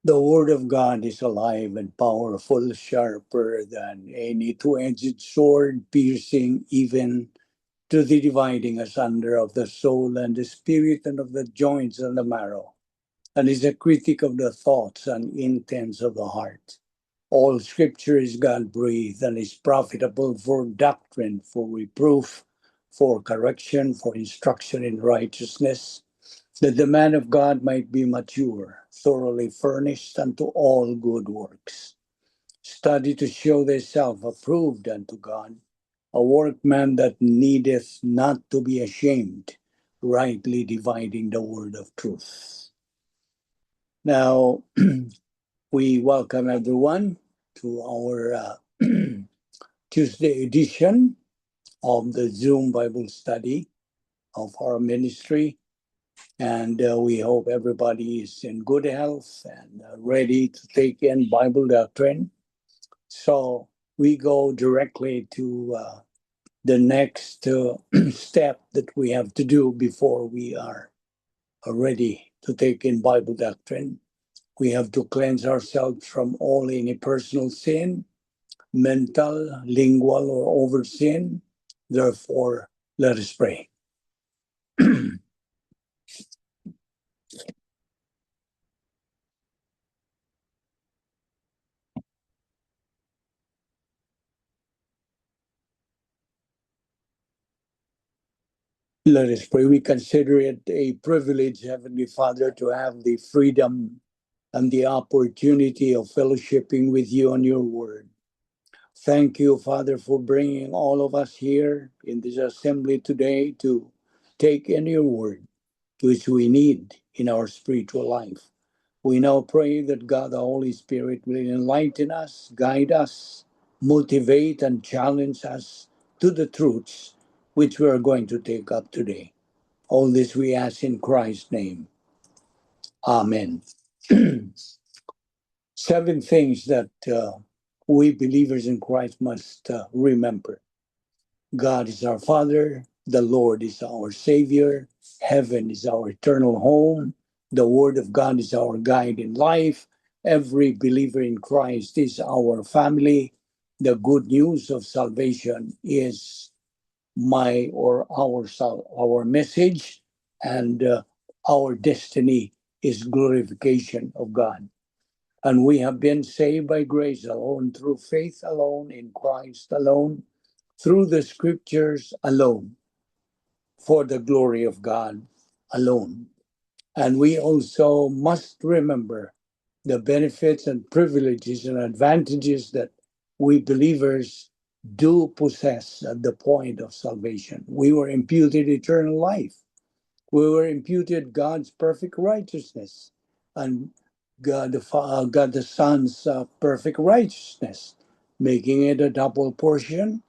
The Word of God is alive and powerful, sharper than any two-edged sword, piercing even to the dividing asunder of the soul and the spirit and of the joints and the marrow, and is a critic of the thoughts and intents of the heart. All scripture is God breathed and is profitable for doctrine, for reproof, for correction, for instruction in righteousness, that the man of God might be mature, thoroughly furnished unto all good works. Study to show thyself approved unto God, a workman that needeth not to be ashamed, rightly dividing the word of truth. Now, we welcome everyone to our Tuesday edition of the Zoom Bible study of our ministry. And we hope everybody is in good health and ready to take in Bible doctrine. So we go directly to the next step that we have to do before we are ready to take in Bible doctrine. We have to cleanse ourselves from all any personal sin, mental, lingual, or over sin. Therefore, let us pray. Let us pray. We consider it a privilege, Heavenly Father, to have the freedom and the opportunity of fellowshipping with you on your word. Thank you, Father, for bringing all of us here in this assembly today to take in your word, which we need in our spiritual life. We now pray that God, the Holy Spirit, will enlighten us, guide us, motivate, and challenge us to the truths which we are going to take up today. All this we ask in Christ's name. Amen. 7 things that we believers in Christ must remember. God is our Father. The Lord is our Savior. Heaven is our eternal home. The Word of God is our guide in life. Every believer in Christ is our family. The good news of salvation is my or our message, and our destiny is glorification of God. And we have been saved by grace alone, through faith alone, in Christ alone, through the scriptures alone, for the glory of God alone. And we also must remember the benefits and privileges and advantages that we believers do possess at the point of salvation. We were imputed eternal life. We were imputed God's perfect righteousness and God the Son's perfect righteousness, making it a double portion.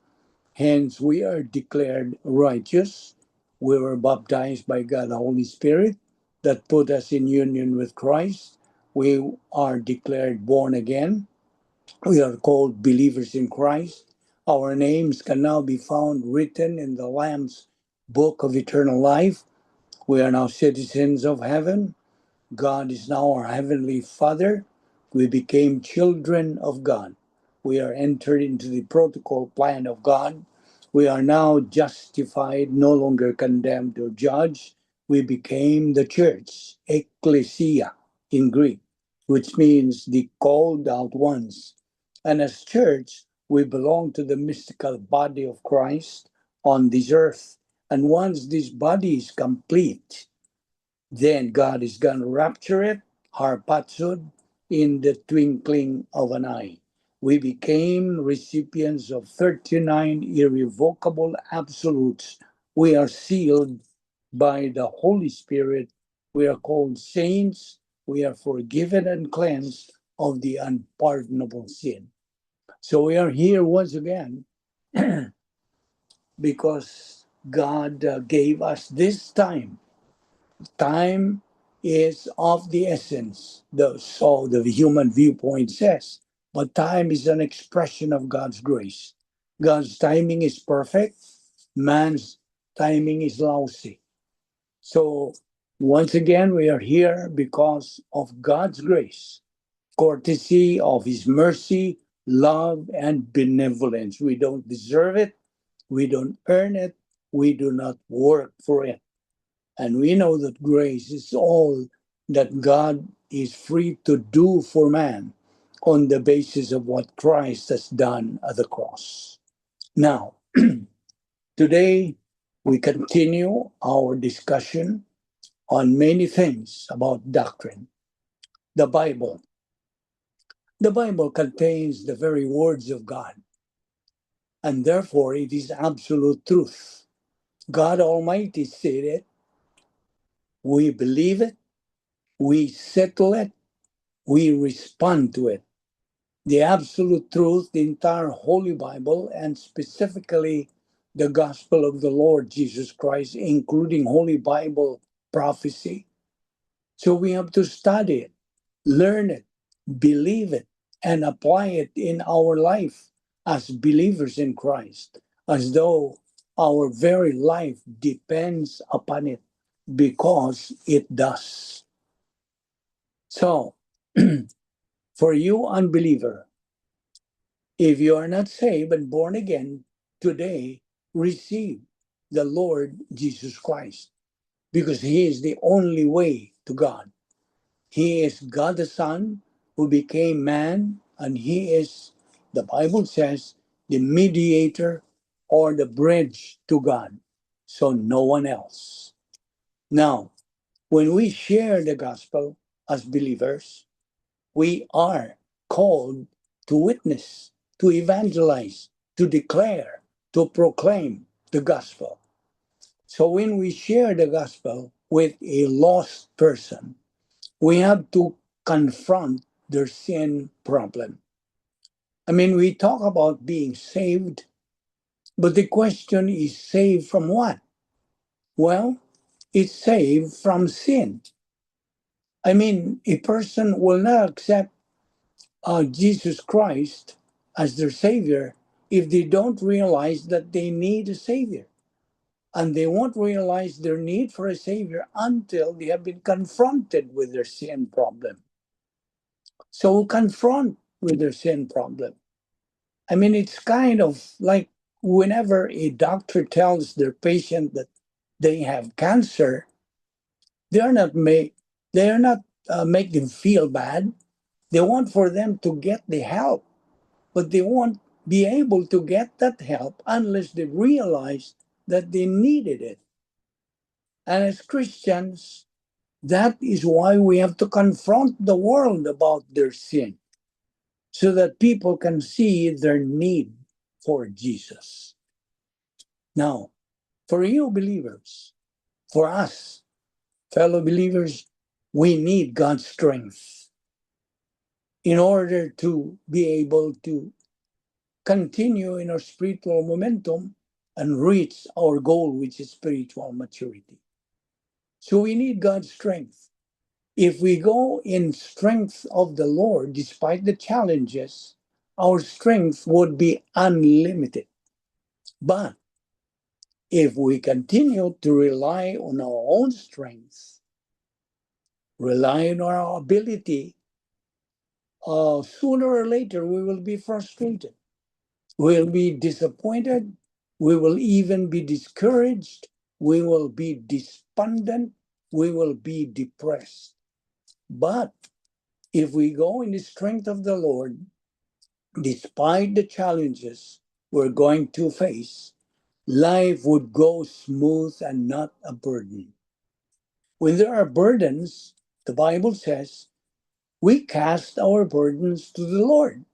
Hence, we are declared righteous. We were baptized by God the Holy Spirit that put us in union with Christ. We are declared born again. We are called believers in Christ. Our names can now be found written in the Lamb's book of eternal life. We are now citizens of heaven. God is now our heavenly Father. We became children of God. We are entered into the protocol plan of God. We are now justified, no longer condemned or judged. We became the church, ecclesia in Greek, which means the called out ones. And as church, we belong to the mystical body of Christ on this earth. And once this body is complete, then God is going to rapture it, harpazoed, in the twinkling of an eye. We became recipients of 39 irrevocable absolutes. We are sealed by the Holy Spirit. We are called saints. We are forgiven and cleansed of the unpardonable sin. So we are here once again because God gave us this time. Time is of the essence, so the human viewpoint says. But time is an expression of God's grace. God's timing is perfect. Man's timing is lousy. So once again, we are here because of God's grace. courtesy of His mercy, love, and benevolence. We don't deserve it. We don't earn it. We do not work for it. And we know that grace is all that God is free to do for man on the basis of what Christ has done at the cross. Now, today we continue our discussion on many things about doctrine. The Bible. The Bible contains the very words of God, and therefore it is absolute truth. God Almighty said it, we believe it, we settle it, we respond to it. The absolute truth, the entire Holy Bible, and specifically the gospel of the Lord Jesus Christ, including Holy Bible prophecy. So we have to study it, learn it, believe it, and apply it in our life as believers in Christ, as though our very life depends upon it, because it does. So, for you, unbeliever, if you are not saved and born again, today receive the Lord Jesus Christ, because He is the only way to God. He is God the Son who became man, and He is, the Bible says, the mediator or the bridge to God. So no one else. Now, when we share the gospel as believers, we are called to witness, to evangelize, to declare, to proclaim the gospel. So when we share the gospel with a lost person, we have to confront their sin problem. I mean, we talk about being saved, but the question is, saved from what? Well, it's saved from sin. I mean, a person will not accept Jesus Christ as their Savior if they don't realize that they need a Savior. And they won't realize their need for a Savior until they have been confronted with their sin problem. So confront with their sin problem. I mean, it's kind of like whenever a doctor tells their patient that they have cancer, they are not make they are not make them feel bad. They want for them to get the help, but they won't be able to get that help unless they realize that they needed it. And as Christians, that is why we have to confront the world about their sin, so that people can see their need for Jesus. Now, for you believers, for us, fellow believers, we need God's strength in order to be able to continue in our spiritual momentum and reach our goal, which is spiritual maturity. So we need God's strength. If we go in strength of the Lord, despite the challenges, our strength would be unlimited. But if we continue to rely on our own strength, rely on our ability, sooner or later we will be frustrated. We'll be disappointed. We will even be discouraged. We will be despondent. We will be depressed. But if we go in the strength of the Lord, despite the challenges we're going to face, life would go smooth and not a burden. When there are burdens, the Bible says, we cast our burdens to the Lord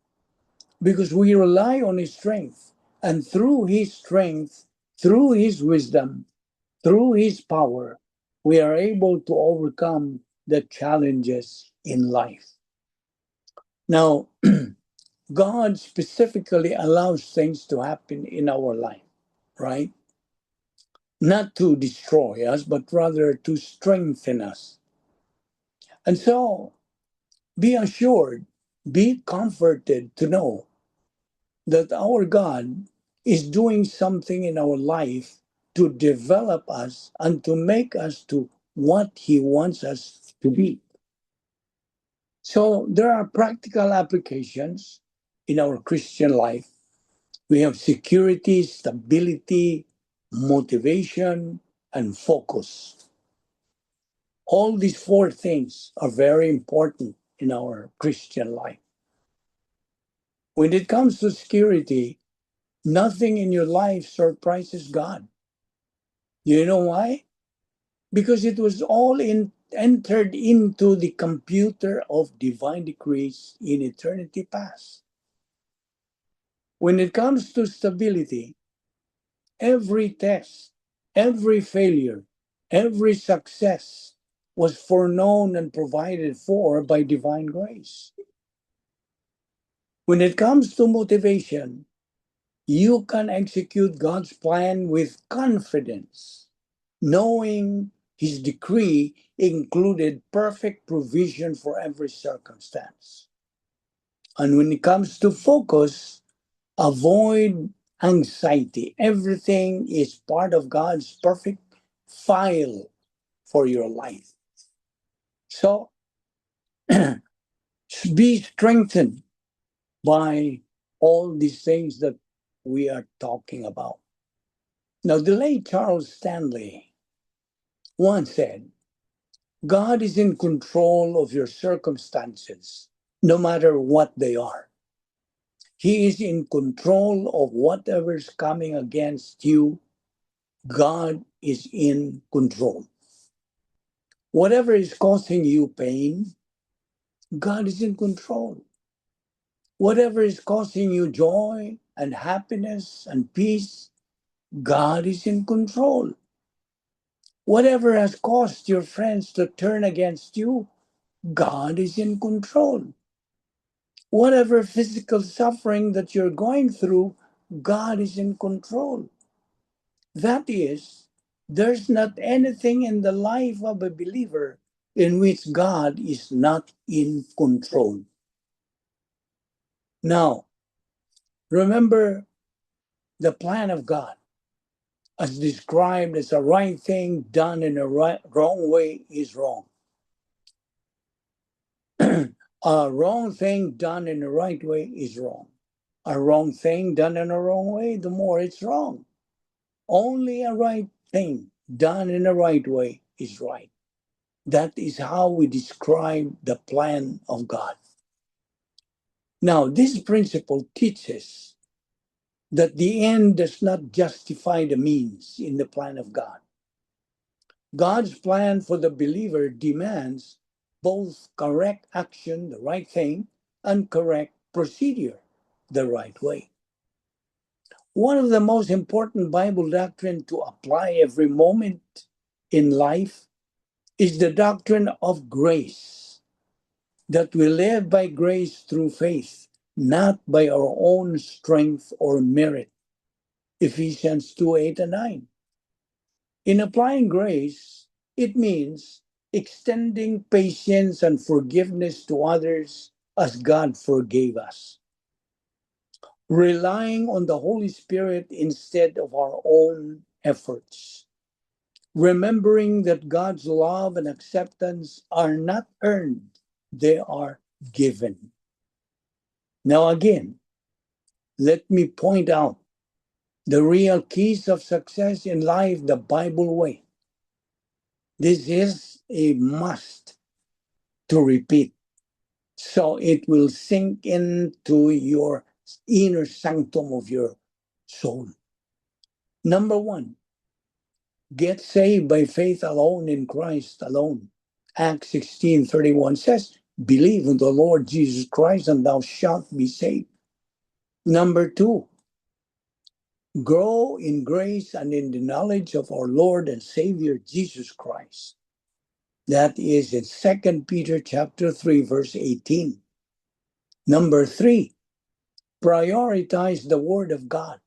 because we rely on His strength. And through His strength, through His wisdom, through His power, we are able to overcome the challenges in life. Now, God specifically allows things to happen in our life, right? Not to destroy us, but rather to strengthen us. And so, be assured, be comforted to know that our God is doing something in our life to develop us and to make us to what He wants us to be. So there are practical applications in our Christian life. We have security, stability, motivation, and focus. All these four things are very important in our Christian life. When it comes to security, nothing in your life surprises God. You know why? Because it was all entered into the computer of divine decrees in eternity past. When it comes to stability, every test, every failure, every success was foreknown and provided for by divine grace. When it comes to motivation, you can execute God's plan with confidence, knowing His decree included perfect provision for every circumstance. And when it comes to focus, avoid anxiety. Everything is part of God's perfect file for your life. So be strengthened by all these things that we are talking about. Now, the late Charles Stanley once said, God is in control of your circumstances, no matter what they are. He is in control of whatever's coming against you. God is in control. Whatever is causing you pain, God is in control. Whatever is causing you joy and happiness and peace, God is in control. Whatever has caused your friends to turn against you, God is in control. Whatever physical suffering that you're going through, God is in control. That is, there's not anything in the life of a believer in which God is not in control. Now, remember the plan of God as described as a right thing done in a wrong way is wrong. A wrong thing done in the right way is wrong. A wrong thing done in a wrong way, the more it's wrong. Only a right thing done in the right way is right. That is how we describe the plan of God. Now, this principle teaches that the end does not justify the means in the plan of God. God's plan for the believer demands both correct action, the right thing, and correct procedure, the right way. One of the most important Bible doctrine to apply every moment in life is the doctrine of grace, that we live by grace through faith, not by our own strength or merit. Ephesians 2, 8 and 9. In applying grace, it means extending patience and forgiveness to others as God forgave us. Relying on the Holy Spirit instead of our own efforts. Remembering that God's love and acceptance are not earned, they are given. Now, again, let me point out the real keys of success in life the Bible way. This is a must to repeat, so it will sink into your inner sanctum of your soul. Number one, get saved by faith alone in Christ alone. Acts 16:31 says, believe in the Lord Jesus Christ and thou shalt be saved. Number two, grow in grace and in the knowledge of our Lord and Savior Jesus Christ. That is in 2 Peter chapter 3, verse 18. Number three, prioritize the Word of God.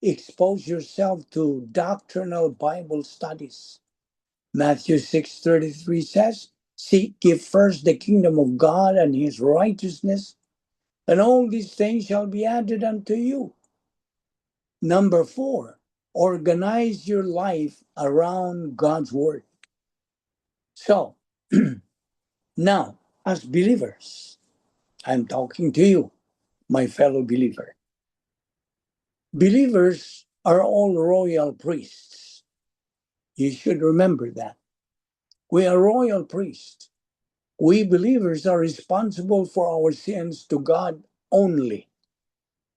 Expose yourself to doctrinal Bible studies. Matthew 6:33 says, seek ye first the kingdom of God and his righteousness, and all these things shall be added unto you. Number four, organize your life around God's Word. So, now, as believers. I'm talking to you, my fellow believer. Believers are all royal priests. You should remember that. We are royal priests. We believers are responsible for our sins to God only.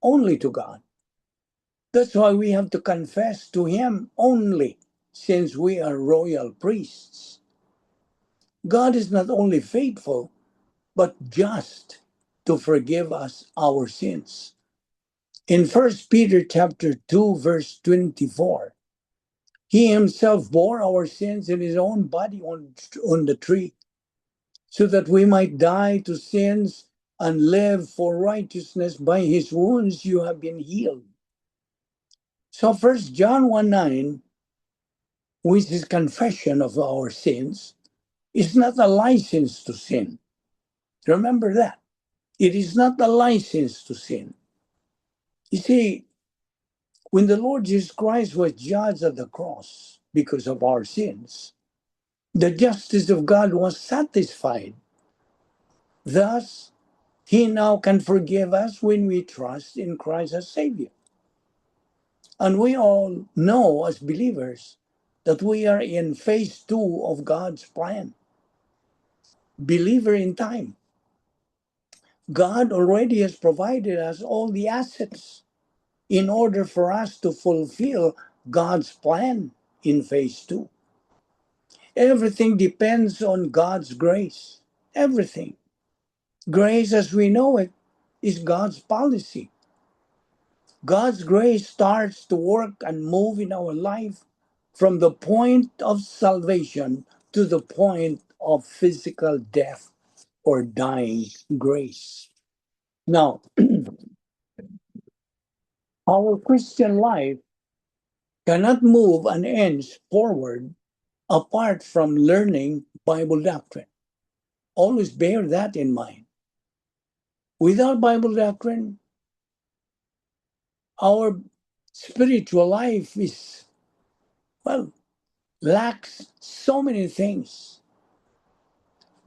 Only to God. That's why we have to confess to Him only, since we are royal priests. God is not only faithful, but just to forgive us our sins. In 1 Peter chapter 2, verse 24, He Himself bore our sins in His own body on the tree, so that we might die to sins and live for righteousness. By His wounds you have been healed. So 1 John 1:9, which is confession of our sins, is not a license to sin. Remember that. It is not a license to sin. You see, when the Lord Jesus Christ was judged at the cross because of our sins, the justice of God was satisfied. Thus, He now can forgive us when we trust in Christ as Savior. And we all know as believers that we are in phase 2 of God's plan. Believer in time. God already has provided us all the assets in order for us to fulfill God's plan in phase 2. Everything depends on God's grace. Everything. Grace as we know it is God's policy. God's grace starts to work and move in our life from the point of salvation to the point of physical death or dying grace. Now, our Christian life cannot move an inch forward apart from learning Bible doctrine. Always bear that in mind. Without Bible doctrine, our spiritual life is, well, lacks so many things.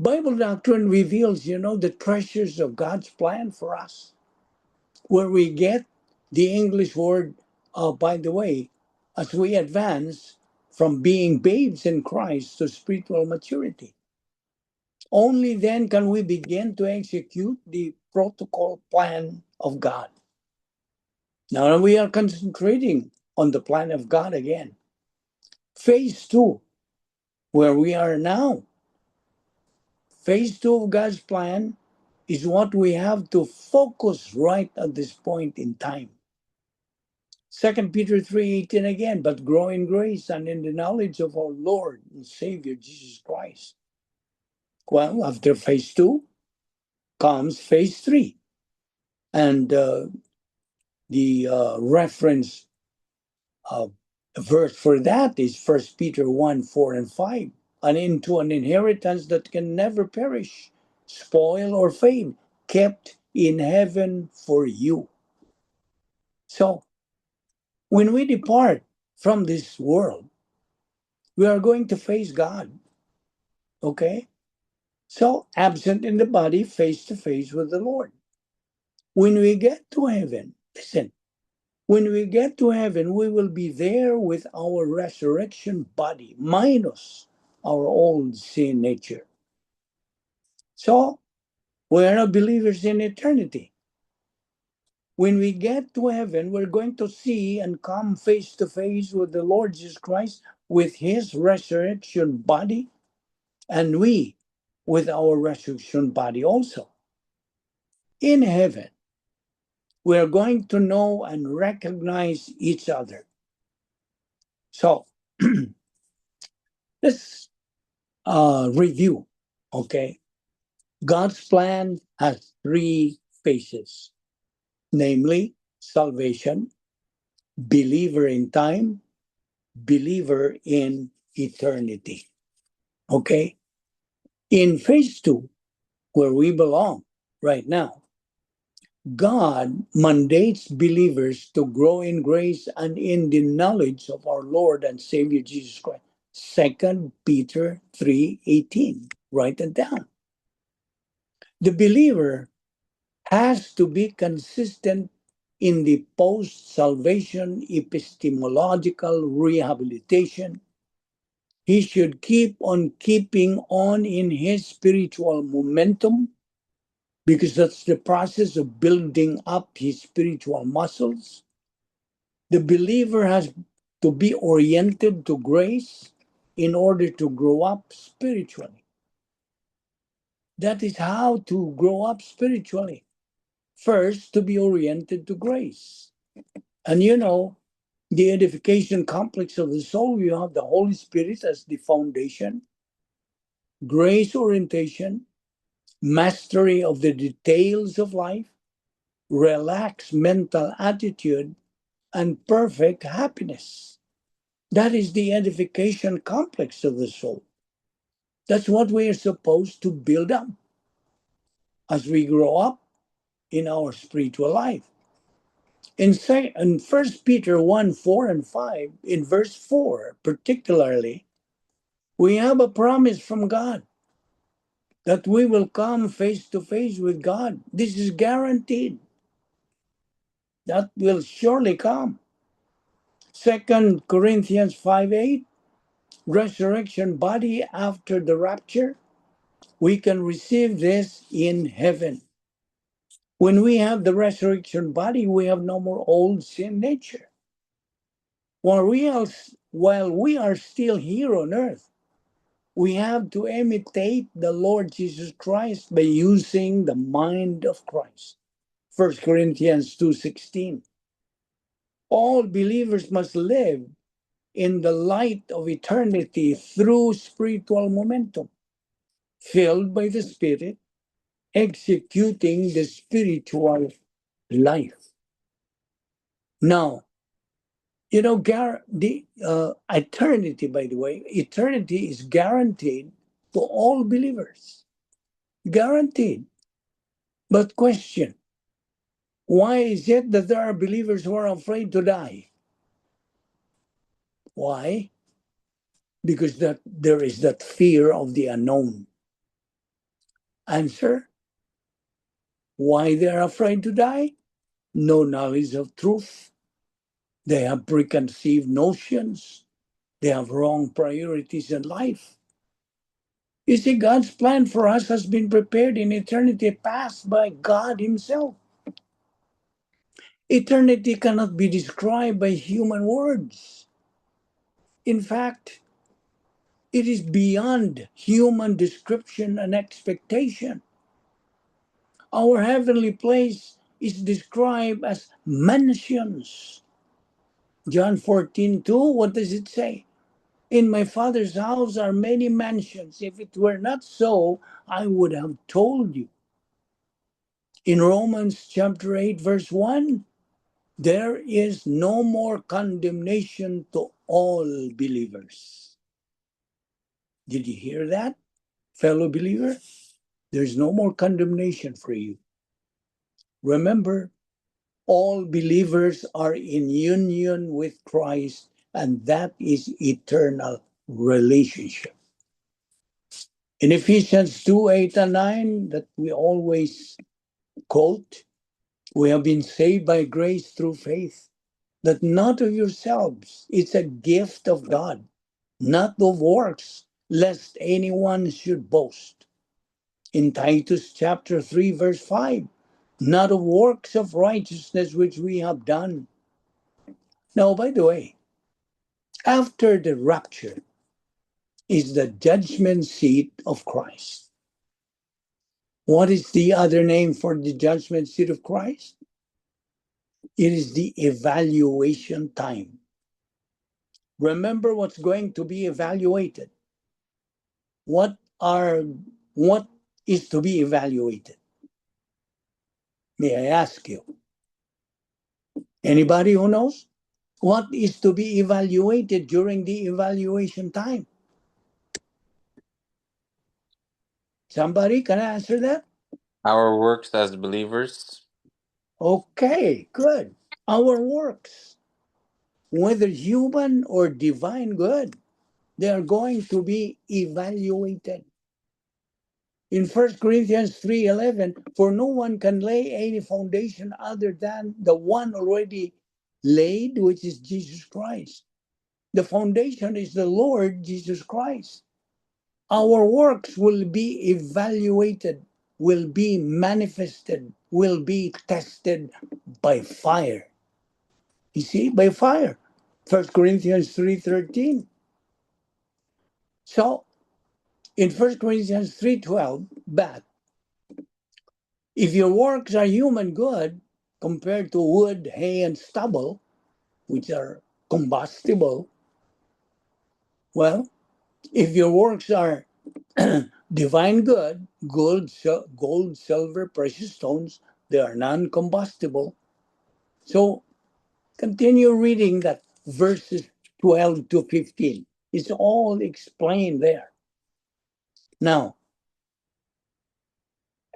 Bible doctrine reveals, the treasures of God's plan for us. Where we get the English word, by the way, as we advance from being babes in Christ to spiritual maturity. Only then can we begin to execute the protocol plan of God. Now we are concentrating on the plan of God again. Phase 2, where we are now. Phase 2 of God's plan is what we have to focus right at this point in time. 2 Peter 3:18 again, but grow in grace and in the knowledge of our Lord and Savior Jesus Christ. Well, after phase 2 comes phase 3. And the reference verse for that is 1 Peter 1:4 and 5. And into an inheritance that can never perish, spoil, or fade, kept in heaven for you. So, when we depart from this world, we are going to face God. Okay? So, absent in the body, face to face with the Lord. When we get to heaven, listen, when we get to heaven, we will be there with our resurrection body, minus our old sin nature. So, we are not believers in eternity. When we get to heaven, we're going to see and come face to face with the Lord Jesus Christ with His resurrection body, and we with our resurrection body also. In heaven, we are going to know and recognize each other. So, let's review, okay? God's plan has 3 phases, namely salvation, believer in time, believer in eternity. Okay? In phase 2, where we belong right now, God mandates believers to grow in grace and in the knowledge of our Lord and Savior Jesus Christ. 2 Peter 3:18. Write it down. The believer has to be consistent in the post salvation epistemological rehabilitation. He should keep on keeping on in his spiritual momentum because that's the process of building up his spiritual muscles. The believer has to be oriented to grace in order to grow up spiritually. That is how to grow up spiritually. First, to be oriented to grace. And the edification complex of the soul, you have the Holy Spirit as the foundation, grace orientation, mastery of the details of life, relaxed mental attitude, and perfect happiness. That is the edification complex of the soul. That's what we are supposed to build up as we grow up in our spiritual life. In 1 Peter 1 4 and 5, in verse 4 particularly, we have a promise from God that we will come face to face with God. This is guaranteed. That will surely come. 2 Corinthians 5 8, resurrection body after the rapture. We can receive this in heaven. When we have the resurrection body, we have no more old sin nature. While we are still here on earth, we have to imitate the Lord Jesus Christ by using the mind of Christ. 1 Corinthians 2:16. All believers must live in the light of eternity through spiritual momentum, filled by the Spirit, executing the spiritual life. Now, the eternity, by the way, eternity is guaranteed to all believers. Guaranteed. But question, why is it that there are believers who are afraid to die? Why? Because there is that fear of the unknown. Answer, why they are afraid to die? No knowledge of truth. They have preconceived notions. They have wrong priorities in life. You see, God's plan for us has been prepared in eternity past by God Himself. Eternity cannot be described by human words. In fact, it is beyond human description and expectation. Our heavenly place is described as mansions. John 14:2, what does it say? In my Father's house are many mansions. If it were not so, I would have told you. In Romans chapter 8, verse 1, there is no more condemnation to all believers. Did you hear that, fellow believer? There's no more condemnation for you. Remember, all believers are in union with Christ, and that is eternal relationship. In Ephesians 2 8 and 9, that we always quote, we have been saved by grace through faith, that not of yourselves, it's a gift of God, not of works, lest anyone should boast. In Titus chapter 3, verse 5, not of works of righteousness which we have done. Now, by the way, after the rapture is the judgment seat of Christ. What is the other name for the judgment seat of Christ? It is the evaluation time. Remember what's going to be evaluated. What is to be evaluated? May I ask you? Anybody who knows? What is to be evaluated during the evaluation time? Somebody can answer that? Our works as believers. Okay, good. Our works, whether human or divine good, they are going to be evaluated. In 1 Corinthians 3:11, for no one can lay any foundation other than the one already laid, which is Jesus Christ. The foundation is the Lord Jesus Christ. Our works will be evaluated, will be manifested, will be tested by fire. You see, by fire. 1 Corinthians 3:13. So in 1 Corinthians 3:12, back, if your works are human good compared to wood, hay, and stubble, which are combustible, well, if your works are divine good, gold, silver, precious stones, they are non-combustible. So continue reading that verses 12 to 15. It's all explained there. Now,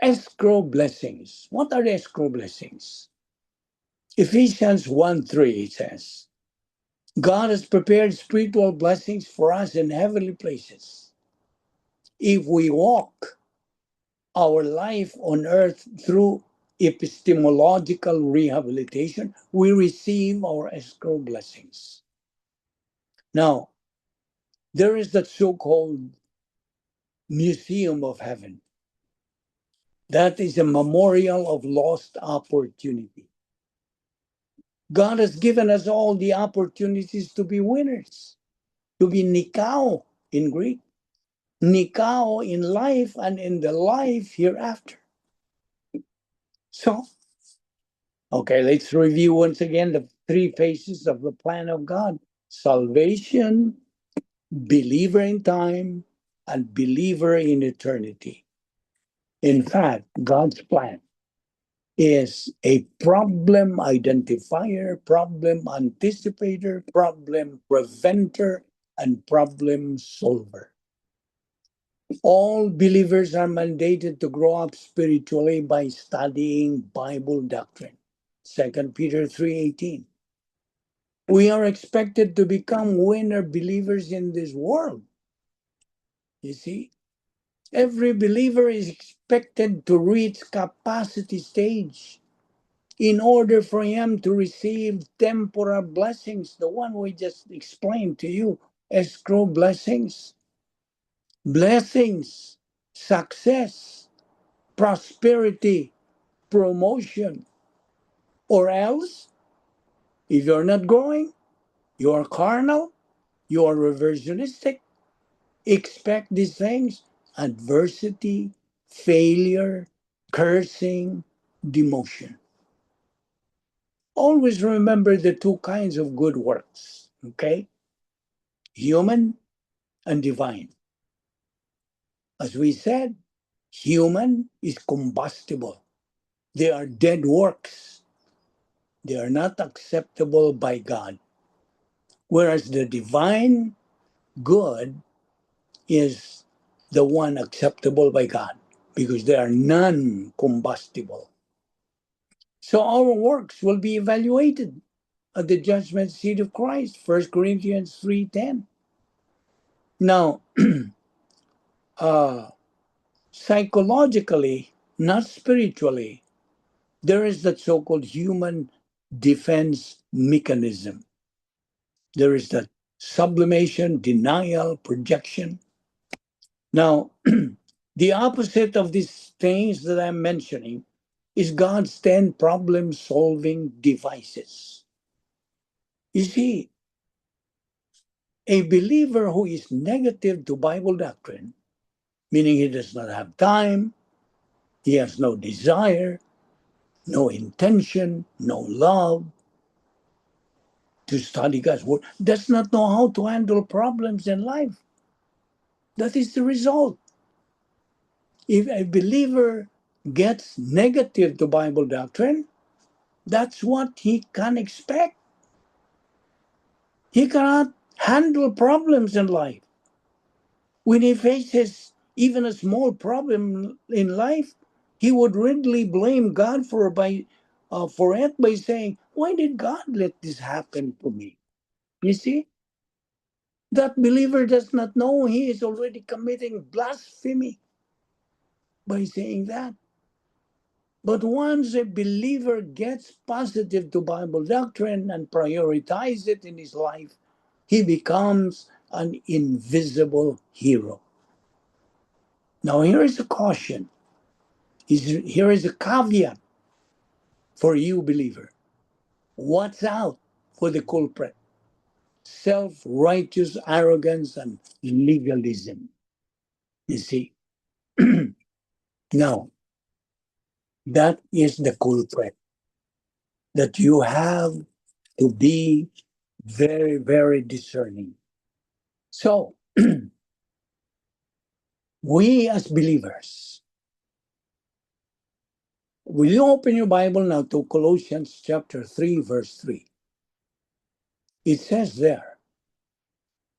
escrow blessings. What are the escrow blessings? Ephesians 1:3 says, God has prepared spiritual blessings for us in heavenly places. If we walk our life on earth through epistemological rehabilitation, we receive our escrow blessings. Now, there is that so-called Museum of Heaven. That is a memorial of lost opportunity. God has given us all the opportunities to be winners, to be nikao in Greek, nikao in life and in the life hereafter. So, okay, let's review once again the three phases of the plan of God: salvation, believer in time, and believer in eternity. In fact, God's plan is a problem identifier, problem anticipator, problem preventer, and problem solver. All believers are mandated to grow up spiritually by studying Bible doctrine. 2 Peter 3:18. We are expected to become winner believers in this world. You see, every believer is expected to reach capacity stage in order for him to receive temporal blessings, the one we just explained to you, escrow blessings, blessings, success, prosperity, promotion. Or else, if you're not growing, you are carnal, you are reversionistic, expect these things: adversity, failure, cursing, demotion. Always remember the two kinds of good works, okay? Human and divine. As we said, human is combustible. They are dead works. They are not acceptable by God. Whereas the divine good is the one acceptable by God because they are non-combustible. So our works will be evaluated at the judgment seat of Christ, 1 Corinthians 3:10. Now, psychologically, not spiritually, there is that so-called human defense mechanism. There is that sublimation, denial, projection. Now, the opposite of these things that I'm mentioning is God's 10 problem-solving devices. You see, a believer who is negative to Bible doctrine, meaning he does not have time, he has no desire, no intention, no love to study God's word, does not know how to handle problems in life. That is the result. If a believer gets negative to Bible doctrine, that's what he can expect. He cannot handle problems in life. When he faces even a small problem in life, he would readily blame God for it by saying, "Why did God let this happen to me?" You see, that believer does not know he is already committing blasphemy. by saying that. But once a believer gets positive to Bible doctrine and prioritizes it in his life, he becomes an invisible hero. Now, here is a caution. Here is a caveat for you, believer. Watch out for the culprit: self-righteous arrogance and legalism. You see? Now, that is the culprit that you have to be very, very discerning. So, we as believers, will you open your Bible now to Colossians chapter 3, verse 3? It says there,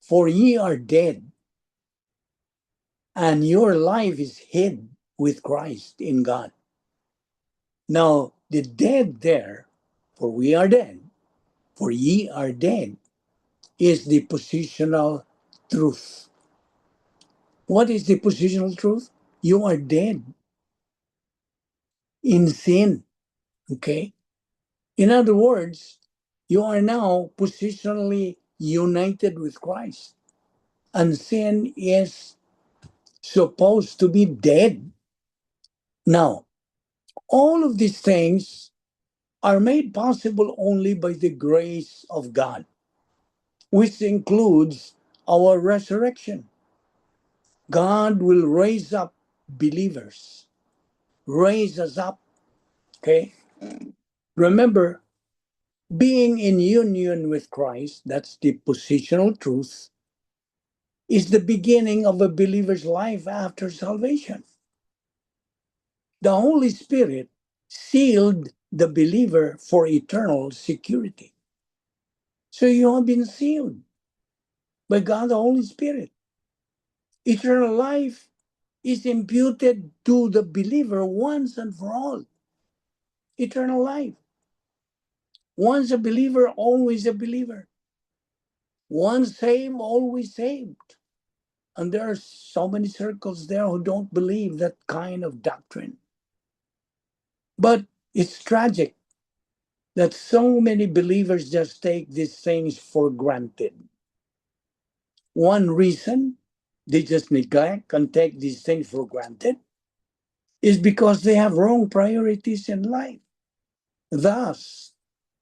"For ye are dead, and your life is hid with Christ in God." Now, the dead there, for we are dead, for ye are dead, is the positional truth. What is the positional truth? You are dead in sin, okay? In other words, you are now positionally united with Christ, and sin is supposed to be dead. Now, all of these things are made possible only by the grace of God, which includes our resurrection. God will raise up believers, raise us up, okay? Remember, being in union with Christ, that's the positional truth, is the beginning of a believer's life after salvation. The Holy Spirit sealed the believer for eternal security. So you have been sealed by God the Holy Spirit. Eternal life is imputed to the believer once and for all. Eternal life. Once a believer, always a believer. Once saved, always saved. And there are so many circles there who don't believe that kind of doctrine. But it's tragic that so many believers just take these things for granted. One reason they just neglect and take these things for granted is because they have wrong priorities in life. Thus,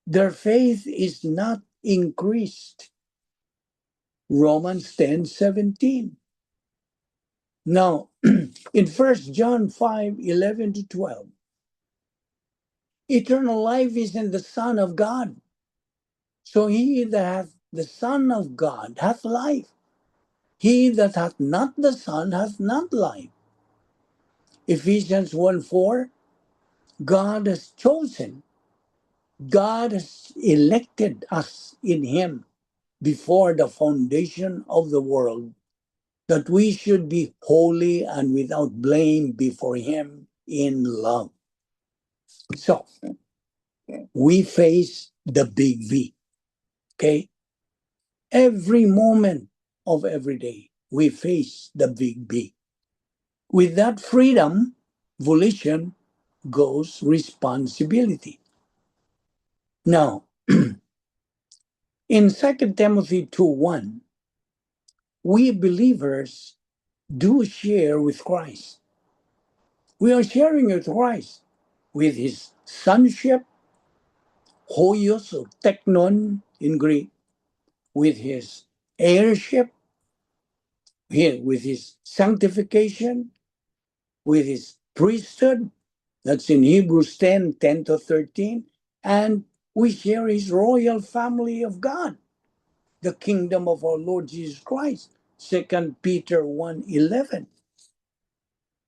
their faith is not increased. Romans 10:17. Now, in 1 John 5:11-12, eternal life is in the Son of God. So he that hath the Son of God hath life. He that hath not the Son hath not life. Ephesians 1:4, God has chosen, God has elected us in him before the foundation of the world, that we should be holy and without blame before him in love. So, we face the big V, okay? Every moment of every day, we face the big B. With that freedom, volition, goes responsibility. Now, in 2 Timothy 2:1, we believers do share with Christ. We are sharing with Christ, with his sonship, hoios or teknon in Greek, with his heirship, with his sanctification, with his priesthood. That's in Hebrews 10:10-13. And we share his royal family of God, the kingdom of our Lord Jesus Christ. 2 Peter 1:11.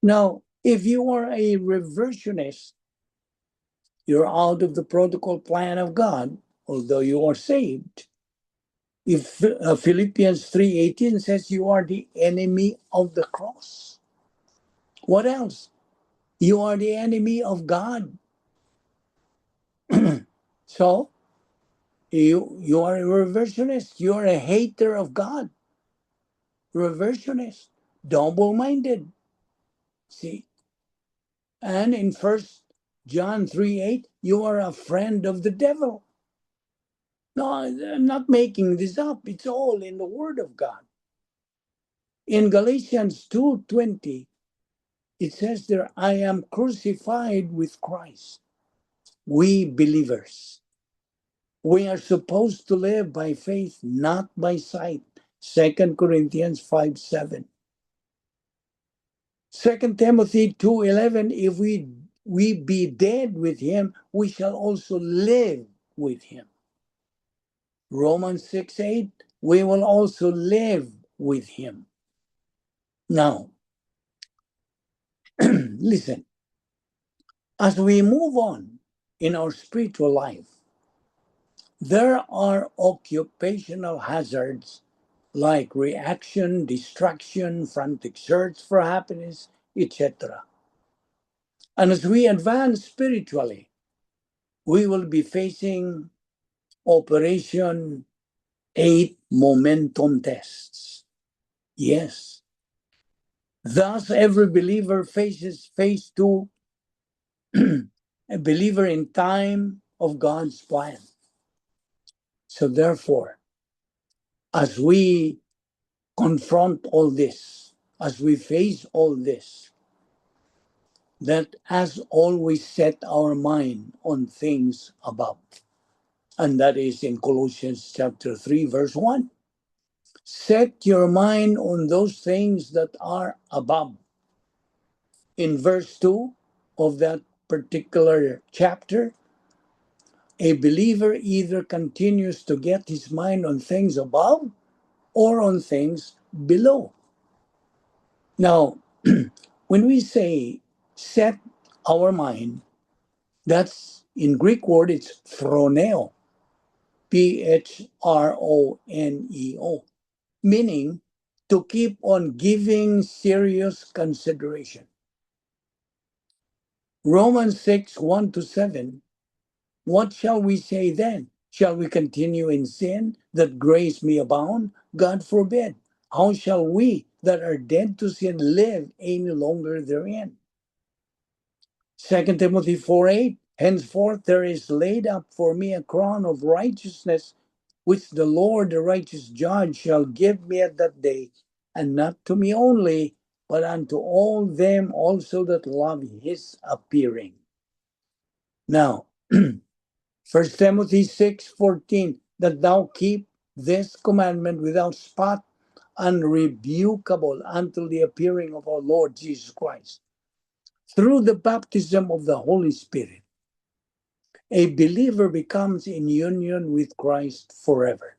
Now, if you are a reversionist, you're out of the protocol plan of God, although you are saved. If Philippians 3:18 says you are the enemy of the cross. What else? You are the enemy of God. So, you are a reversionist. You are a hater of God. Reversionist. Double-minded. See? And in 1 John 3:8, you are a friend of the devil. No, I'm not making this up. It's all in the Word of God. In Galatians 2:20, it says there, I am crucified with Christ. We believers, we are supposed to live by faith, not by sight. 2 Corinthians 5:7. 2 Timothy 2:11, if we be dead with him, we shall also live with him. Romans 6:8, we will also live with him. Now, listen, as we move on in our spiritual life, there are occupational hazards like reaction, distraction, frantic search for happiness, etc. And as we advance spiritually, we will be facing Operation 8 momentum tests. Yes. Thus, every believer faces phase 2, a believer in time of God's plan. So therefore, as we confront all this, as we face all this, that as always set our mind on things above. And that is in Colossians chapter 3, verse 1. Set your mind on those things that are above. In verse 2 of that particular chapter, a believer either continues to get his mind on things above or on things below. Now, when we say set our mind, that's in Greek word, it's phroneo, Phroneo, meaning to keep on giving serious consideration. Romans 6, 1-7, what shall we say then? Shall we continue in sin that grace may abound? God forbid. How shall we that are dead to sin live any longer therein? 2 Timothy 4:8, henceforth there is laid up for me a crown of righteousness, which the Lord, the righteous judge, shall give me at that day, and not to me only, but unto all them also that love his appearing. Now, 1 Timothy 6:14, that thou keep this commandment without spot, unrebukable until the appearing of our Lord Jesus Christ. Through the baptism of the Holy Spirit, a believer becomes in union with Christ forever.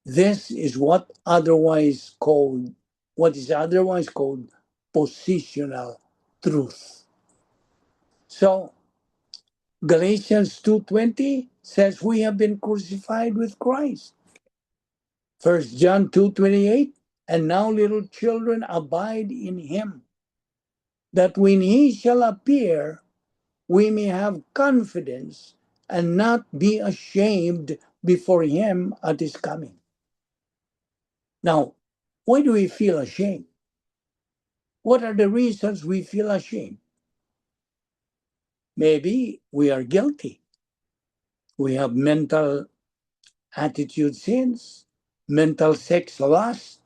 This is what is otherwise called positional truth. So Galatians 2:20 says we have been crucified with Christ. 1 John 2:28, and now little children abide in him, that when he shall appear, we may have confidence and not be ashamed before him at his coming. Now, why do we feel ashamed? What are the reasons we feel ashamed? Maybe we are guilty. We have mental attitude sins, mental sex lust,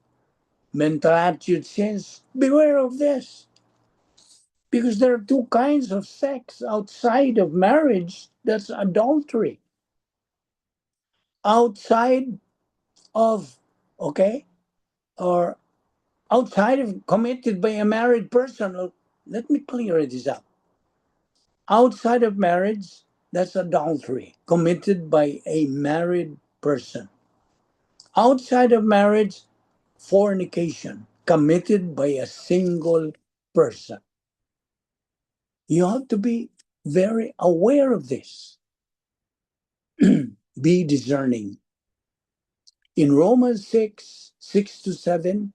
mental attitude sins. Beware of this. Because there are two kinds of sex outside of marriage. That's adultery. Outside of, okay, or outside of committed by a married person. Let me clear this up. Outside of marriage, that's adultery committed by a married person. Outside of marriage, fornication committed by a single person. You have to be very aware of this. Be discerning. In Romans 6, 6-7,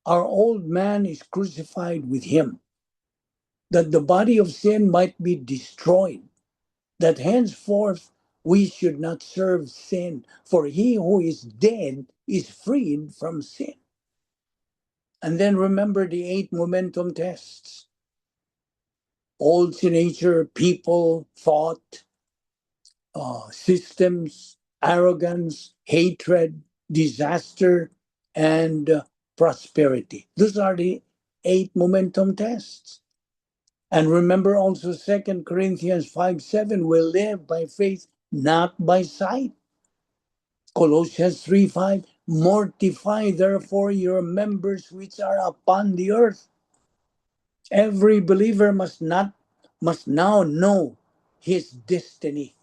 our old man is crucified with him, that the body of sin might be destroyed, that henceforth we should not serve sin, for he who is dead is freed from sin. And then remember the 8 momentum tests. old nature, people, thought, systems, arrogance, hatred, disaster, and prosperity. Those are the 8 momentum tests. And remember also 2 Corinthians 5:7, we live by faith, not by sight. Colossians 3:5, mortify therefore your members which are upon the earth. Every believer must now know his destiny.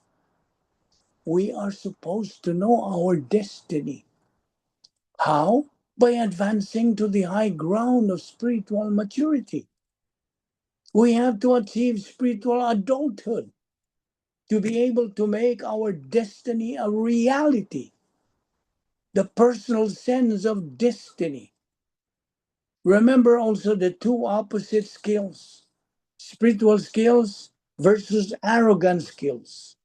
We are supposed to know our destiny. How? By advancing to the high ground of spiritual maturity. We have to achieve spiritual adulthood to be able to make our destiny a reality. The personal sense of destiny. Remember also the 2 opposite skills, spiritual skills versus arrogant skills.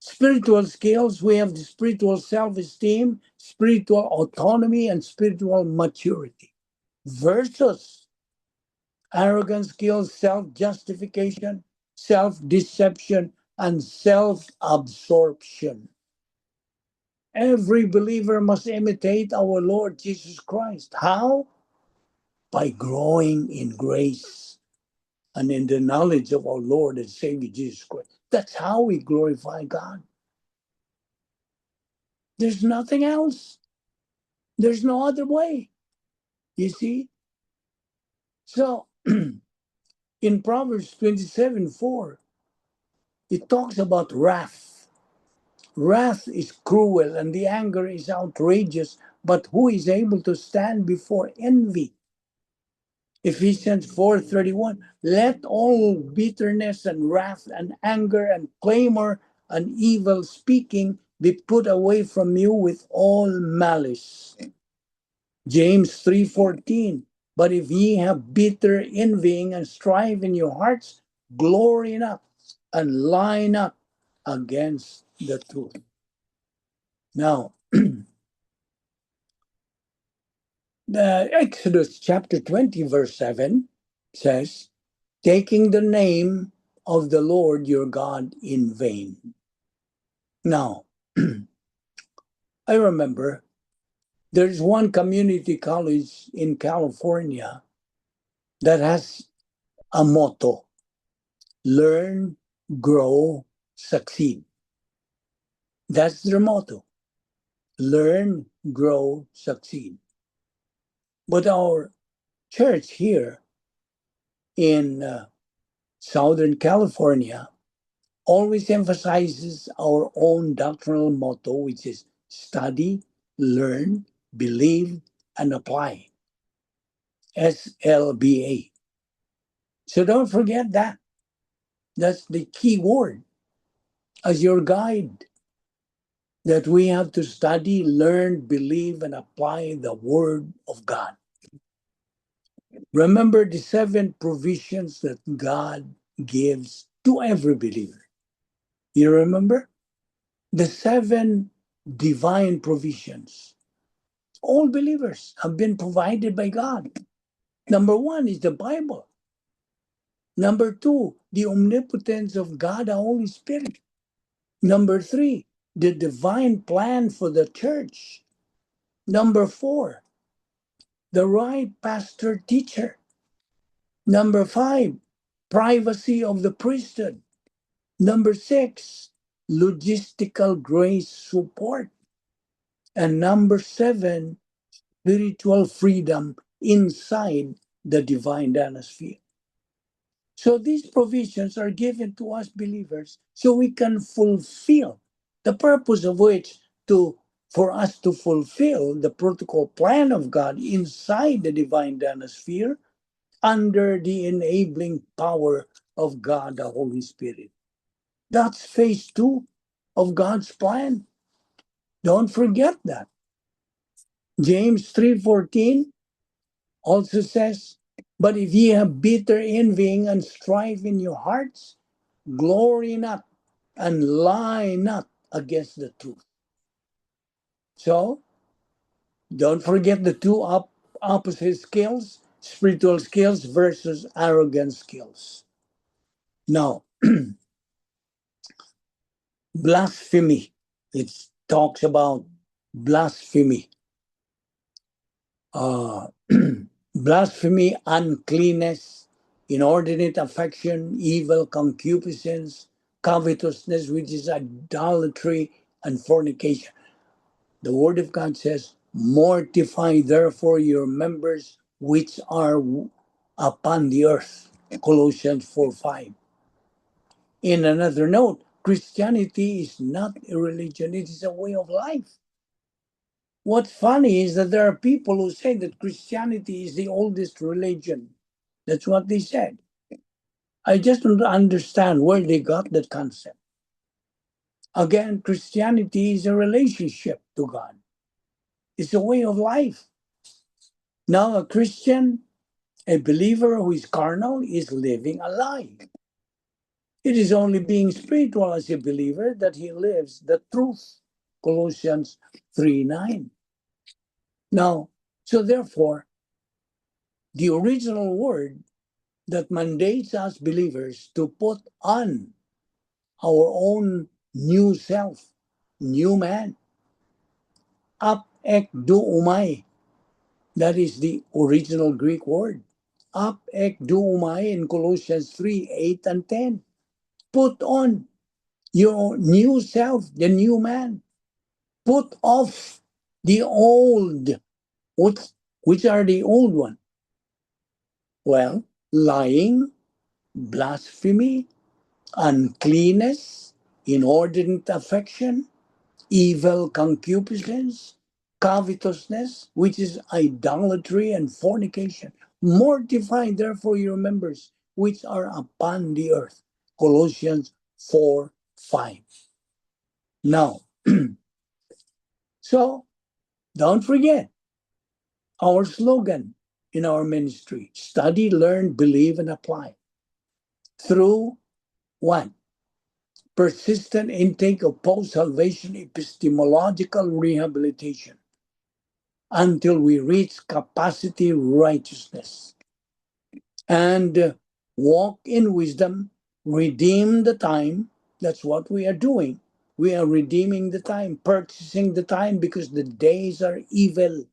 Spiritual skills, we have the spiritual self-esteem, spiritual autonomy, and spiritual maturity. Versus arrogant skills, self-justification, self-deception, and self-absorption. Every believer must imitate our Lord Jesus Christ. How? By growing in grace and in the knowledge of our Lord and Savior Jesus Christ. That's how we glorify God. There's nothing else. There's no other way. You see? So, in Proverbs 27:4, it talks about wrath. Wrath is cruel and the anger is outrageous, but who is able to stand before envy? Ephesians 4:31, let all bitterness and wrath and anger and clamor and evil speaking be put away from you with all malice. James 3:14, but if ye have bitter envying and strife in your hearts, glory not and lie not against the truth. Now, the Exodus chapter 20 verse 7 says, taking the name of the Lord your God in vain. Now, I remember there's one community college in California that has a motto, learn, grow, succeed. That's their motto, learn, grow, succeed. But our church here in Southern California always emphasizes our own doctrinal motto, which is study, learn, believe, and apply. SLBA. So don't forget that. That's the key word as your guide. That we have to study, learn, believe, and apply the Word of God. Remember the 7 provisions that God gives to every believer. You remember? The 7 divine provisions. All believers have been provided by God. Number 1 is the Bible. Number 2, the omnipotence of God, the Holy Spirit. Number 3, the divine plan for the church. Number 4, the right pastor teacher. Number 5, privacy of the priesthood. Number 6, logistical grace support. And number 7, spiritual freedom inside the divine dynasty. So these provisions are given to us believers so we can fulfill the purpose of which for us to fulfill the protocol plan of God inside the divine dynasty under the enabling power of God, the Holy Spirit. That's phase 2 of God's plan. Don't forget that. James 3:14 also says, but if ye have bitter envying and strife in your hearts, glory not and lie not against the truth. So, don't forget the 2 opposite skills, spiritual skills versus arrogant skills. Now, blasphemy. It talks about blasphemy. Blasphemy, uncleanness, inordinate affection, evil concupiscence, covetousness, which is idolatry and fornication. The Word of God says, mortify therefore your members which are upon the earth. Colossians 4:5. In another note, Christianity is not a religion, it is a way of life. What's funny is that there are people who say that Christianity is the oldest religion. That's what they said. I just don't understand where they got that concept. Again, Christianity is a relationship to God. It's a way of life. Now, a Christian, a believer who is carnal, is living a lie. It is only being spiritual as a believer that he lives the truth. Colossians 3:9. Now, so therefore, the original word that mandates us believers to put on our own new self, new man, ap ek doumai. That is the original Greek word. Ap ek doumai in Colossians 3:8 and 10. Put on your new self, the new man. Put off the old. Which are the old one? Well, lying, blasphemy, uncleanness, inordinate affection, evil concupiscence, covetousness, which is idolatry and fornication. Mortify therefore your members which are upon the earth. Colossians 4:5. Now, so don't forget our slogan in our ministry: study, learn, believe, and apply. Through what? Persistent intake of post-salvation epistemological rehabilitation until we reach capacity righteousness and walk in wisdom, redeem the time. That's what we are doing. We are redeeming the time, purchasing the time because the days are evil.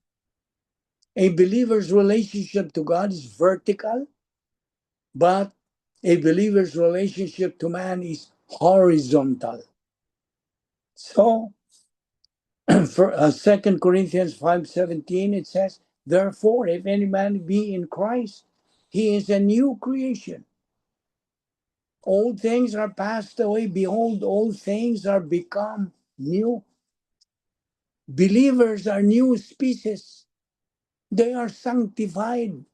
A believer's relationship to God is vertical, but a believer's relationship to man is horizontal. So, for 2 Corinthians 5:17, it says, therefore, if any man be in Christ, he is a new creation. Old things are passed away. Behold, all things are become new. Believers are new species. They are sanctified.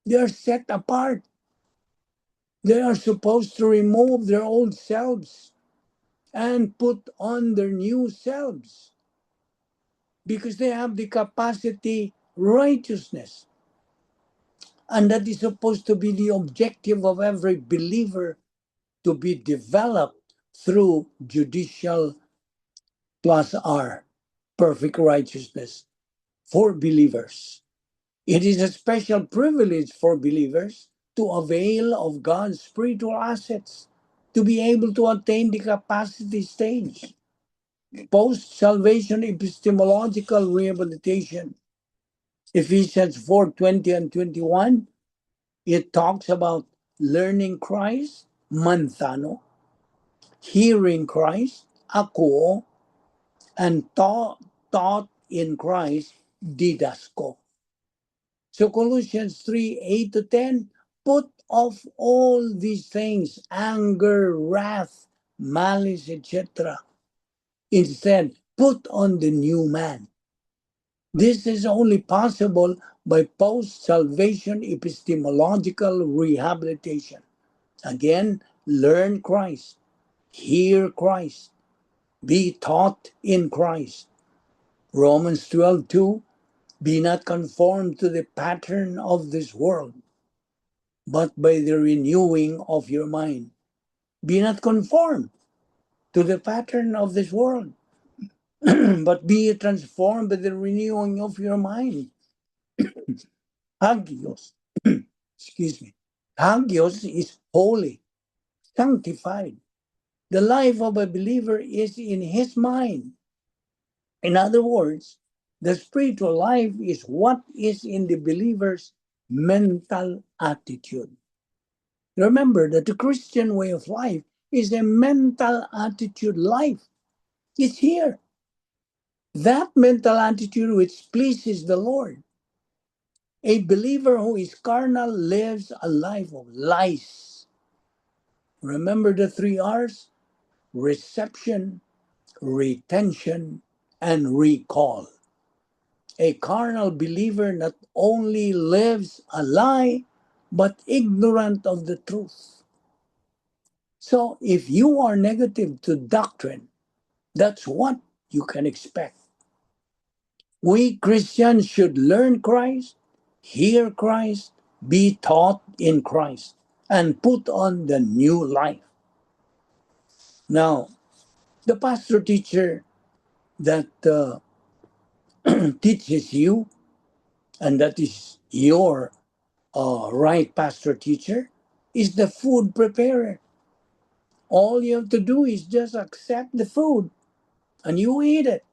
They are set apart. They are supposed to remove their old selves and put on their new selves because they have the capacity righteousness. And that is supposed to be the objective of every believer, to be developed through judicial plus R, perfect righteousness for believers. It is a special privilege for believers to avail of God's spiritual assets, to be able to attain the capacity stage. Post-salvation epistemological rehabilitation. Ephesians 4:20 and 21, it talks about learning Christ, manthano, hearing Christ, ako, and taught in Christ, didasko. So Colossians 3:8 to 10, put off all these things, anger, wrath, malice, etc. Instead, put on the new man. This is only possible by post-salvation epistemological rehabilitation. Again, learn Christ, hear Christ, be taught in Christ. Romans 12:2, be not conformed to the pattern of this world, but by the renewing of your mind. Be not conformed to the pattern of this world, but be transformed by the renewing of your mind. Hagios, excuse me. Hagios is holy. sanctified. The life of a believer is in his mind. In other words, the spiritual life is what is in the believer's mental attitude. Remember that the Christian way of life is a mental attitude life. It's here. That mental attitude which pleases the Lord. A believer who is carnal lives a life of lies. Remember the 3 R's? Reception, retention, and recall. A carnal believer not only lives a lie, but ignorant of the truth. So if you are negative to doctrine, that's what you can expect. We Christians should learn Christ, hear Christ, be taught in Christ, and put on the new life. Now, the pastor teacher that teaches you, and that is your right pastor teacher, is the food preparer. All you have to do is just accept the food and you eat it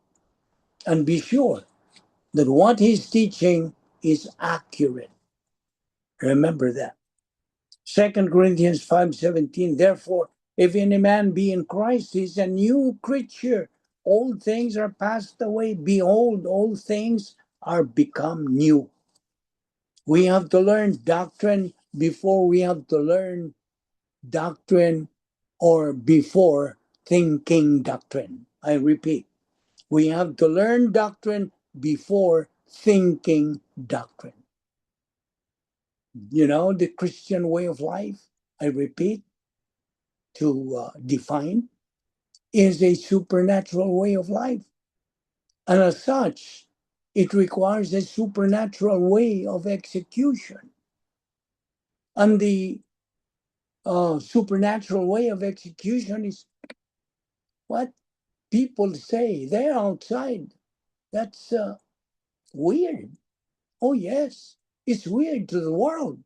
and be sure that what he's teaching is accurate. Remember that. 2 Corinthians 5:17. Therefore, if any man be in Christ, he is a new creature. Old things are passed away. Behold, all things are become new. We have to learn doctrine before we have to learn doctrine or before thinking doctrine. I repeat, we have to learn doctrine before thinking doctrine. You know, the Christian way of life, I repeat, to define, is a supernatural way of life. And as such, it requires a supernatural way of execution. And the supernatural way of execution is what people say. They're outside. That's weird. Oh, yes, it's weird to the world.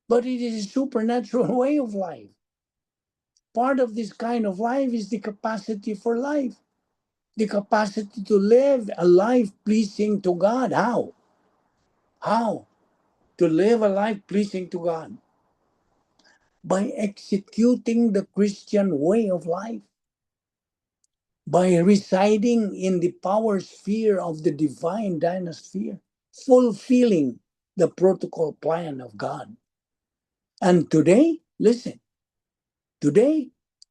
But it is a supernatural way of life. Part of this kind of life is the capacity for life. The capacity to live a life pleasing to God. How? How? To live a life pleasing to God? By executing the Christian way of life. By residing in the power sphere of the divine dynasphere. Fulfilling the protocol plan of God. And today, listen, today,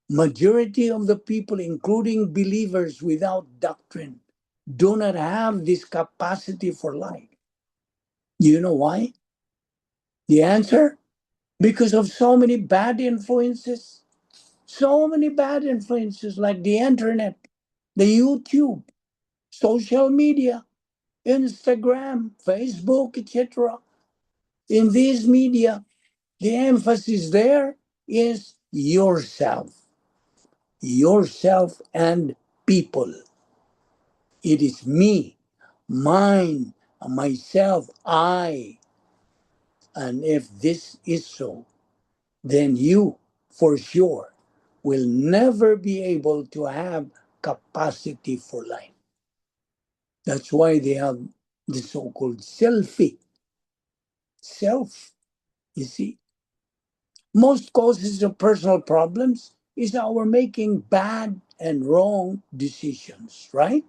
majority of the people, including believers without doctrine, do not have this capacity for life. You know why? The answer? Because of so many bad influences. So many bad influences like the internet, the YouTube, social media, Instagram, Facebook, etc. In these media, the emphasis there is yourself. Yourself and people. It is me, mine, myself, I. And if this is so, then you, for sure, will never be able to have capacity for life. That's why they have the so-called selfie. Self, you see. Most causes of personal problems is our making bad and wrong decisions, right?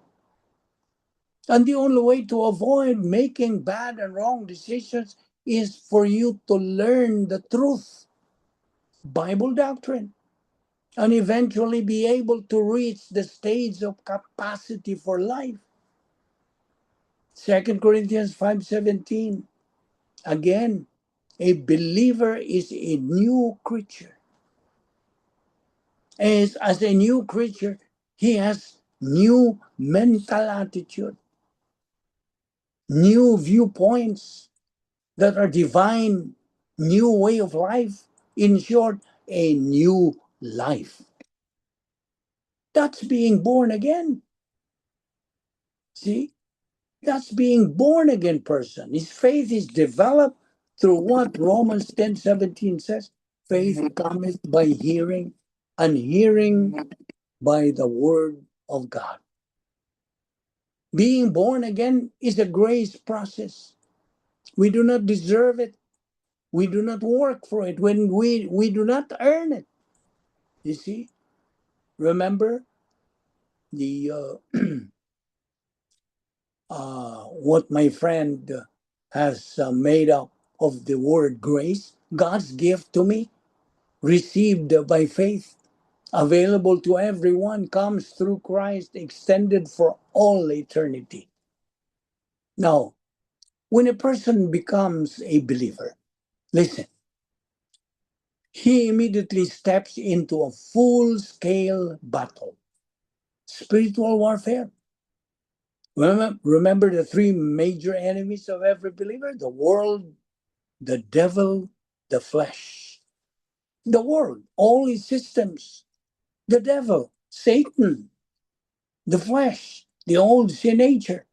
And the only way to avoid making bad and wrong decisions is for you to learn the truth, Bible doctrine, and eventually be able to reach the stage of capacity for life. 2 Corinthians 5:17. Again, a believer is a new creature. As a new creature, he has new mental attitude, new viewpoints that are divine, new way of life. In short, a new life. That's being born again. See? That's being born again person. His faith is developed through what Romans 10:17 says. Faith cometh by hearing, and hearing by the word of God. Being born again is a grace process. We do not deserve it. We do not work for it. When we do not earn it. You see? Remember the what my friend has made up of the word grace, God's gift to me, received by faith, available to everyone, comes through Christ, extended for all eternity. Now, when a person becomes a believer, listen, he immediately steps into a full-scale battle, spiritual warfare. Remember the three major enemies of every believer: the world, the devil, the flesh. The world, all its systems, the devil, Satan, the flesh, the old sin nature.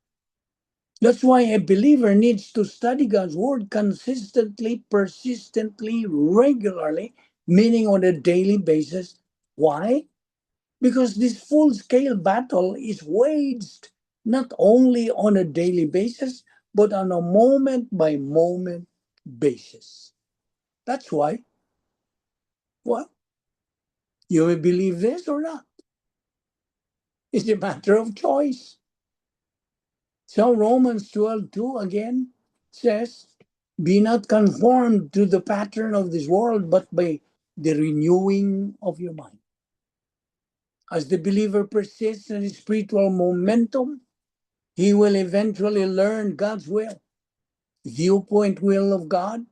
That's why a believer needs to study God's word consistently, persistently, regularly, meaning on a daily basis. Why? Because this full-scale battle is waged not only on a daily basis, but on a moment-by-moment basis. That's why, well, you may believe this or not. It's a matter of choice. So Romans 12:2 again says, be not conformed to the pattern of this world, but by the renewing of your mind. As the believer persists in his spiritual momentum, he will eventually learn God's will, viewpoint will of God,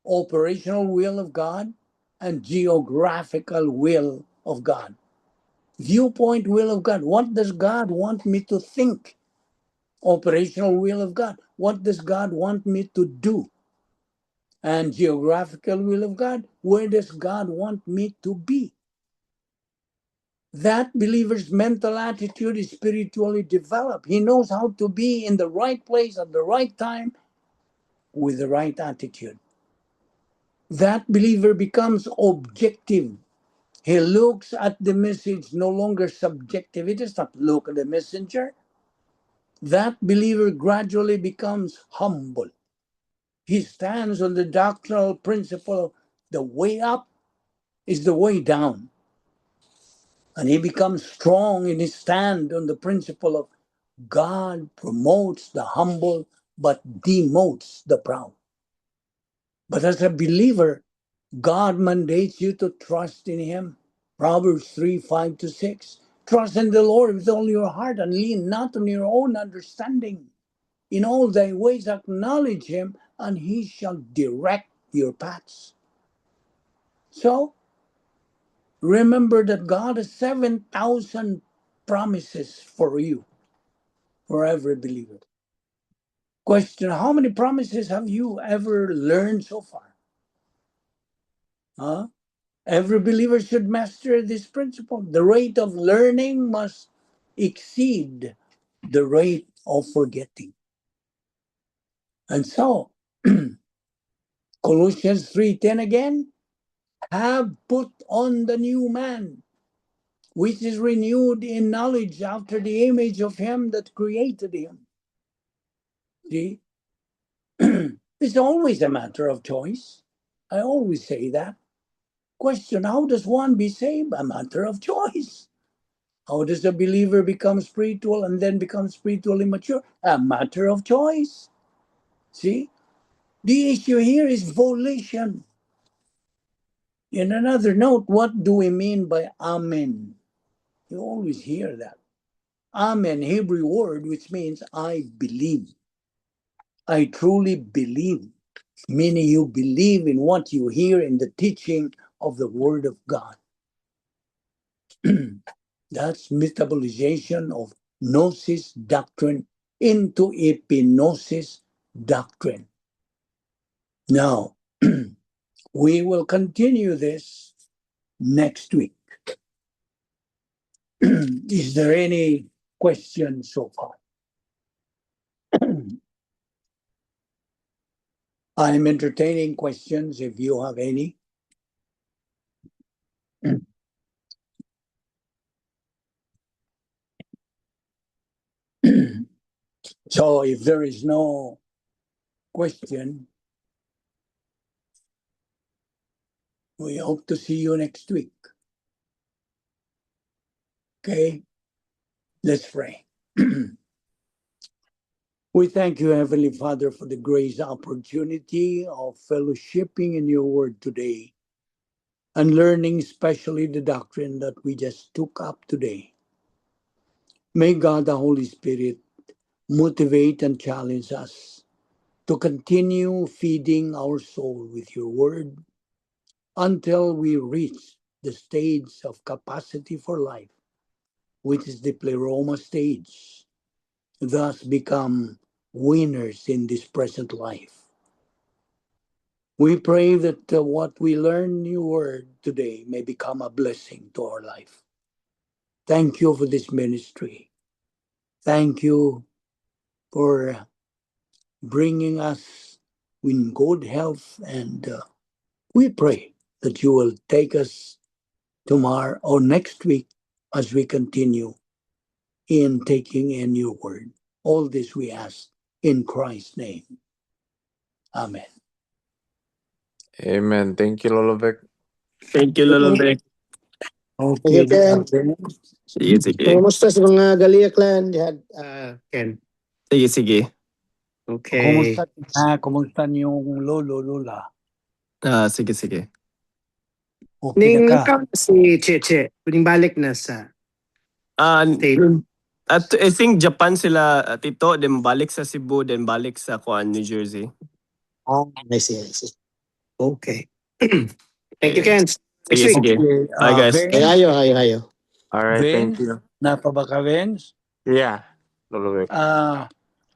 operational will of God, and geographical will of God. Viewpoint will of God. What does God want me to think? Operational will of God. What does God want me to do? And geographical will of God. Where does God want me to be? That believer's mental attitude is spiritually developed. He knows how to be in the right place at the right time with the right attitude. That believer becomes objective. He looks at the message, no longer subjective. He does not look at the messenger. That believer gradually becomes humble. He stands on the doctrinal principle: the way up is the way down. And he becomes strong in his stand on the principle of God promotes the humble but demotes the proud. But as a believer, God mandates you to trust in him. Proverbs 3:5-6. Trust in the Lord with all your heart and lean not on your own understanding. In all thy ways acknowledge him, and he shall direct your paths. So, remember that God has 7,000 promises for you, for every believer. Question, how many promises have you ever learned so far? Huh? Every believer should master this principle. The rate of learning must exceed the rate of forgetting. And so, Colossians 3:10 again, have put on the new man, which is renewed in knowledge after the image of him that created him. See? It's always a matter of choice. I always say that. Question, how does one be saved? A matter of choice. How does a believer become spiritual and then become spiritually mature? A matter of choice. See? The issue here is volition. In another note, what do we mean by amen? You always hear that. Amen, Hebrew word, which means I believe. I truly believe, meaning you believe in what you hear in the teaching of the Word of God. That's metabolization of gnosis doctrine into epignosis doctrine. Now, we will continue this next week. Is there any question so far? I'm entertaining questions if you have any. So if there is no question, we hope to see you next week. Okay? Let's pray. We thank you, Heavenly Father, for the grace opportunity of fellowshipping in your word today and learning especially the doctrine that we just took up today. May God the Holy Spirit motivate and challenge us to continue feeding our soul with your word until we reach the stage of capacity for life, which is the pleroma stage, thus become winners in this present life. We pray that what we learn in your word today may become a blessing to our life. Thank you for this ministry. Thank you for bringing us in good health, and we pray that you will take us tomorrow or next week as we continue in taking in your word. All this we ask in Christ's name. Amen. Amen. Thank you, Lolo Vic. Thank you, Lolo Vic. Okay, Ken. Sige. Kumusta sa mga Galia clan? Ken. Sige. Okay. Kumusta yung lolo, lola? Sige. Okay Ning na ka? si Cheche, pining balik na sa state. At I think Japan sila, tito, then balik sa Cebu, then balik sa New Jersey. Oh, I see. Okay. Thank you, Ken. Sige. Okay, Bye, guys. Vince? Hayo. All right, thank Vince? you. Napa ba ka, Vince? Yeah, Lolo Vic.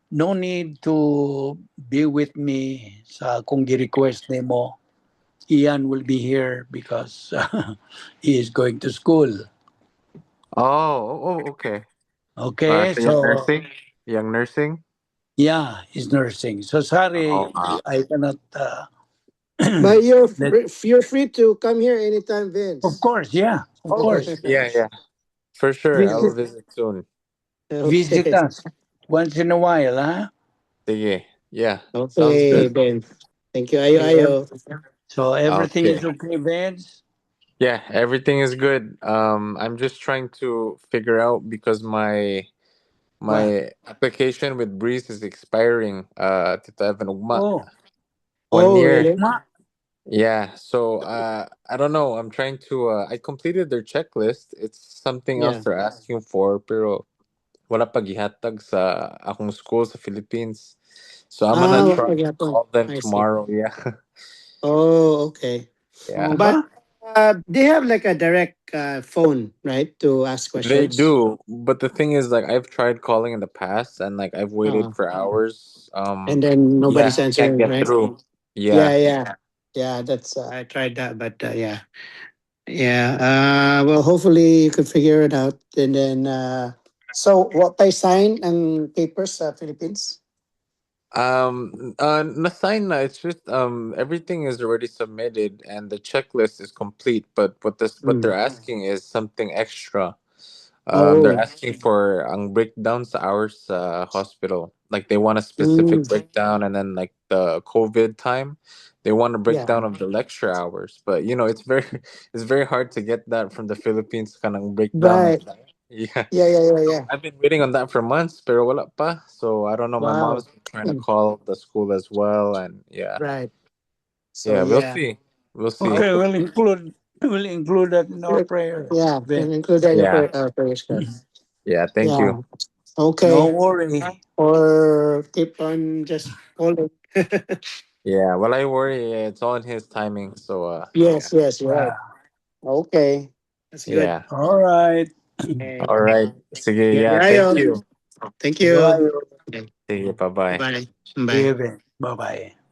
No need to be with me sa kung gi-request nimo. Ian will be here because he is going to school. Okay. Okay, So so young nursing. yeah, he's nursing. So sorry, I cannot. But you're free to come here anytime, Vince. Of course, yeah, of course. Yeah, for sure. I'll Visit, visit soon. visit us once in a while, huh? Sige. Yeah, sounds Okay, good. Ben. Thank you. Ayo. So everything Okay. is okay, Vince? Yeah, everything is good. I'm just trying to figure out because my application with Breeze is expiring. Tito Evan Ugma. Oh, 1 year. Really? Yeah, so I don't know. I'm trying to I completed their checklist. It's something else Yeah. they're asking for, pero wala pa gihatag sa akong school sa Philippines. So I'm gonna try to call them I see. tomorrow. Yeah. Oh, okay. Yeah. But they have like a direct phone, right, to ask questions. They do, but the thing is, like, I've tried calling in the past, and like I've waited for hours. And then nobody's Can't answering, get right? through. Yeah. Yeah. That's I tried that, but yeah. Well, hopefully you can figure it out, and then. So, what I sign ang papers sa Philippines? Nasign na. It's just everything is already submitted and the checklist is complete. But what they're asking is something extra. They're asking for ang breakdown sa hours sa hospital. Like they want a specific breakdown, and then like the COVID time, they want a breakdown of the lecture hours. But you know, it's very it's very hard to get that from the Philippines. Kanang breakdown. Right. Yeah. Yeah. I've been waiting on that for months, pero wala pa. So I don't know. My Wow. mom's been trying to call the school as well, and yeah, Right. yeah, we'll see. We'll see. okay, we'll include that in our prayer. Yeah, Vince. and include that in Yeah. your prayers, God. Yeah, thank you. Okay. No worry. Or keep on just holding. Yeah, well, I worry. It's all in his timing. So Yes, you're right. Okay. That's good. yeah. All right. All right. Sige, yeah. Ayo. Thank you. Thank you. Bye. Sige, bye bye. Bye. Bye bye.